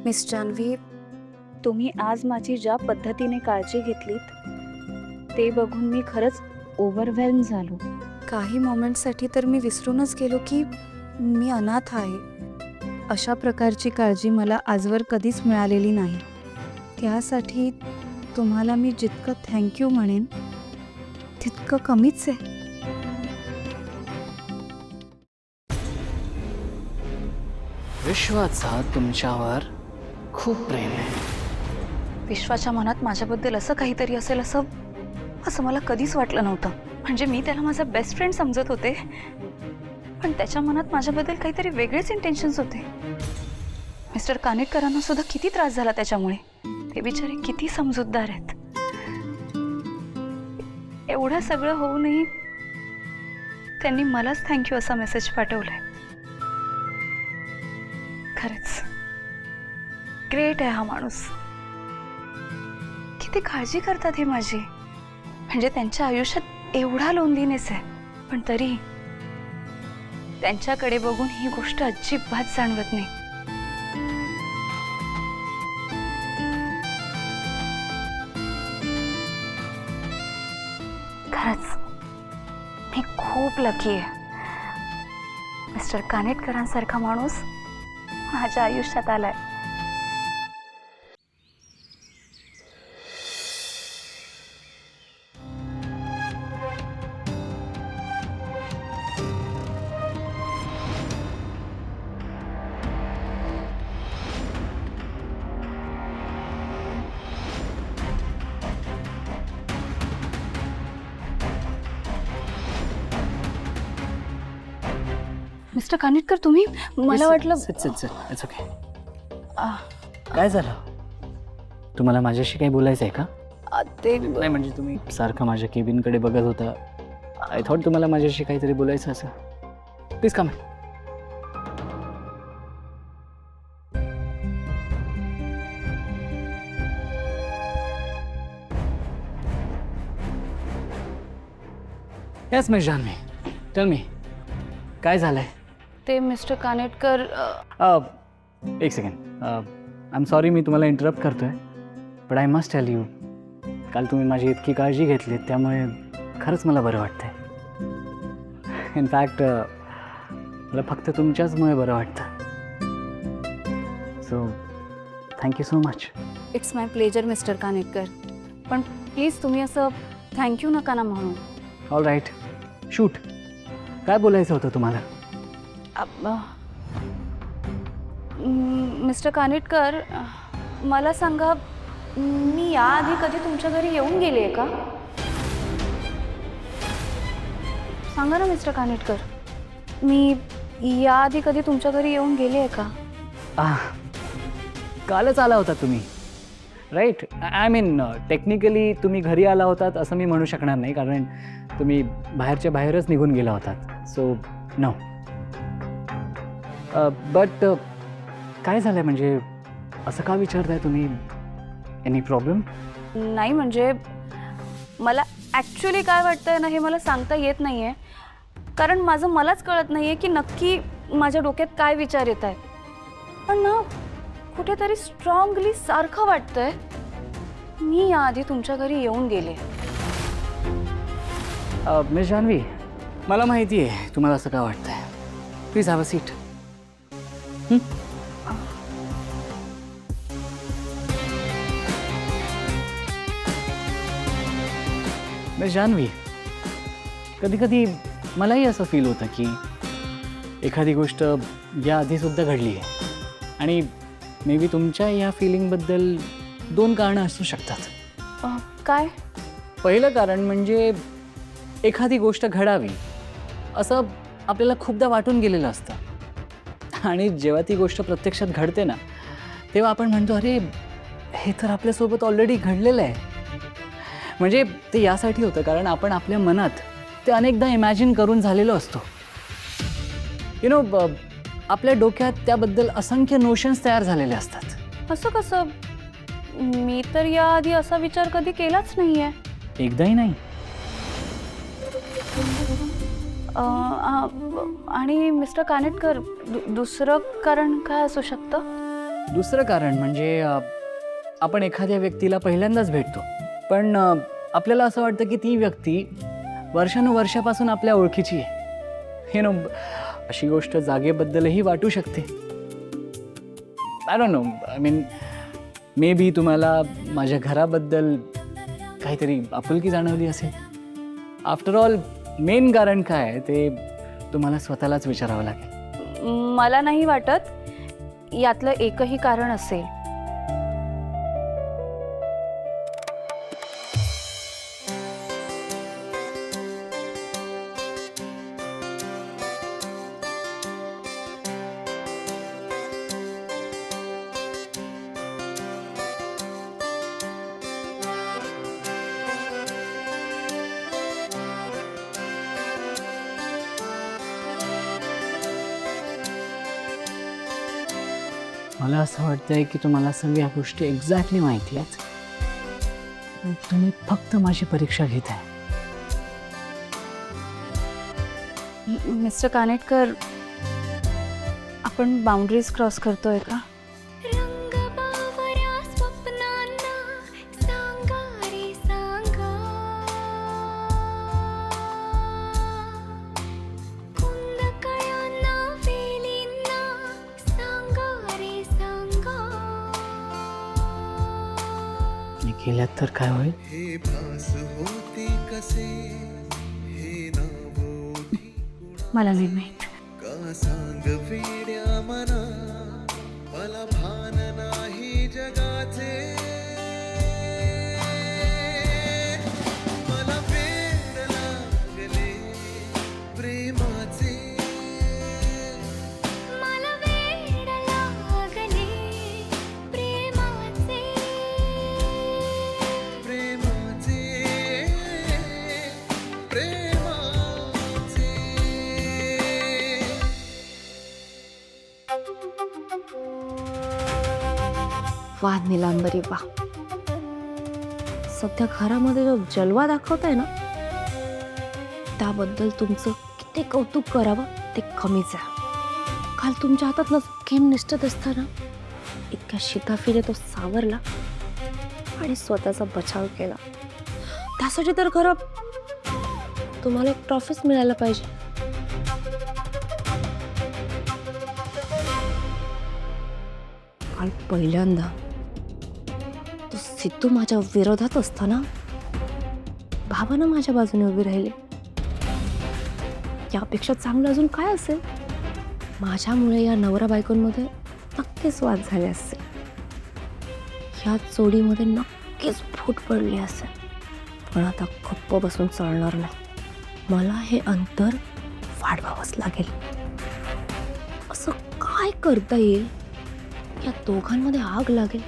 Miss Janhvi, तुम्ही आज माझी ज्या पद्धतीने काळजी घेतलीत ते बघून मी खरंच ओव्हरवेल्म झालो. काही मोमेंटसाठी तर मी विसरूनच गेलो की मी अनाथ आहे. अशा प्रकारची काळजी मला आजवर कधीच मिळालेली नाही. त्यासाठी तुम्हाला मी जितकं थँक्यू म्हणेन तितकं कमीच आहे. विश्वाचा तुमच्यावर खूप प्रेम आहे. विश्वाच्या मनात माझ्याबद्दल असं काहीतरी असेल असं मला कधीच वाटलं नव्हतं. म्हणजे मी त्याला माझा बेस्ट फ्रेंड समजत होते, पण त्याच्या मनात माझ्याबद्दल काहीतरी वेगळेच इंटेन्शन्स होते. मिस्टर कानेटकरांना सुद्धा किती त्रास झाला त्याच्यामुळे. ते बिचारे किती समजूतदार आहेत. एवढं सगळं होऊनही त्यांनी मलाच थँक्यू असा मेसेज पाठवलाय. खरंच ग्रेट आहे हा माणूस. किती काळजी करतात हे माझी. म्हणजे त्यांच्या आयुष्यात एवढा लोनलीनेस आहे, पण तरी त्यांच्याकडे बघून ही गोष्ट अजिबात जाणवत नाही. खरंच मी खूप लकी आहे. मिस्टर कानेटकरांसारखा माणूस माझ्या आयुष्यात आलाय. मिस्टर कानेटकर, तुम्ही? मला वाटलं इट्स ओके. काय झालं? तुम्हाला माझ्याशी काही बोलायचं आहे का? ते नाही म्हणजे तुम्ही सारखं माझ्या केबिनकडे बघत होता. आय थॉट तुम्हाला माझ्याशी काहीतरी बोलायचं असं. Please come. Yes miss Janhavi, tell me, काय झालंय? ते मिस्टर कानेटकर, एक सेकंड. आय एम सॉरी मी तुम्हाला इंटरप्ट करतोय, but I must tell you, काल तुम्ही माझी इतकी काळजी घेतली त्यामुळे खरंच मला बरं वाटतंय. इनफॅक्ट मला फक्त तुमच्याचमुळे बरं वाटतं. So thank you so much. It's my pleasure mister Kanetkar. पण प्लीज तुम्ही असं थँक्यू नका ना म्हणू. All right, shoot. काय बोलायचं होतं तुम्हाला? मिस्टर कानेटकर, मला सांगा, मी याआधी कधी तुमच्या घरी येऊन गेले आहे का? सांगा ना मिस्टर कानेटकर, मी याआधी कधी तुमच्या घरी येऊन गेले आहे का? कालच आला होता तुम्ही, राईट? आय मीन टेक्निकली तुम्ही घरी आला होतात असं मी म्हणू शकणार नाही, कारण तुम्ही बाहेरच्या बाहेरच निघून गेला होतात. So no. बट काय झालं आहे, म्हणजे असं का विचारताय तुम्ही? Any problem? नाही, म्हणजे मला ॲक्च्युली काय वाटतंय ना हे मला सांगता येत नाही आहे, कारण माझं मलाच कळत नाही आहे की नक्की माझ्या डोक्यात काय विचार येत आहेत. पण ना कुठेतरी स्ट्रॉंगली सारखं वाटतंय मी याआधी तुमच्या घरी येऊन गेले. मिस जान्हवी, मला माहिती आहे तुम्हाला असं का वाटतंय. Please have a seat. Miss Janhavi, कधी कधी मलाही असं फील होतं की एखादी गोष्ट याआधीसुद्धा घडली आहे, आणि मे बी तुमच्या या फिलिंगबद्दल दोन कारणं असू शकतात. काय? पहिलं कारण म्हणजे एखादी गोष्ट घडावी असं आपल्याला खूपदा वाटून गेलेलं असतं, आणि जेव्हा ती गोष्ट प्रत्यक्षात घडते ना, तेव्हा आपण म्हणतो अरे हे तर आपल्यासोबत ऑलरेडी घडलेलं आहे. म्हणजे ते यासाठी होतं कारण आपण आपल्या मनात ते अनेकदा इमॅजिन करून झालेलो असतो. यु नो, आपल्या डोक्यात त्याबद्दल असंख्य नोशन्स तयार झालेले असतात. असं कसं? मी तर याआधी असा विचार कधी केलाच नाही आहे. एकदाही नाही? आणि मिस्टर कानेटकर, दुसरं कारण काय असू शकतं? दुसरं कारण म्हणजे आपण एखाद्या व्यक्तीला पहिल्यांदाच भेटतो, पण आपल्याला असं वाटतं की ती व्यक्ती वर्षानुवर्षापासून आपल्या ओळखीची आहे. अशी गोष्ट जागेबद्दलही वाटू शकते. I don't know, I mean may be तुम्हाला माझ्या घराबद्दल काहीतरी आपुलकी जाणवली असेल. आफ्टर ऑल मेन कारण काय आहे ते तुम्हाला स्वतःलाच विचारावं लागेल. मला नाही वाटत यातलं एकही कारण असेल. मला असं वाटतंय की तुम्हाला सगळ्या गोष्टी एक्झॅक्टली माहिती आहेत. तुम्ही फक्त माझी परीक्षा घेत आहे. मिस्टर कानेटकर, आपण बाउंड्रीज क्रॉस करतोय का? केल्यात तर काय होईल? मला नाही माहित. वा निलांबरी वा, सध्या घरामध्ये जो जलवा दाखवताय ना त्याबद्दल तुमचं किती कौतुक करावं ते कमीच आहे. काल तुमच्या हातात गेम निष्ठत असताना इतक्या शिताफीने तो सावरला आणि स्वतःचा बचाव केला. त्यासाठी तर खरं तुम्हाला एक ट्रॉफीच मिळायला पाहिजे. काल पहिल्यांदा तो सिद्धू माझ्या विरोधात असताना भावानं माझ्या बाजूने उभी राहिली. यापेक्षा चांगलं अजून काय असेल? माझ्यामुळे या नवरा बायकोंमध्ये नक्कीच वाद झाले असतील. या जोडीमध्ये नक्कीच फूट पडली असेल. पण आता गप्प बसून चालणार नाही. मला हे अंतर वाढवावंच लागेल. असं काय करता येईल या दोघांमध्ये आग लागेल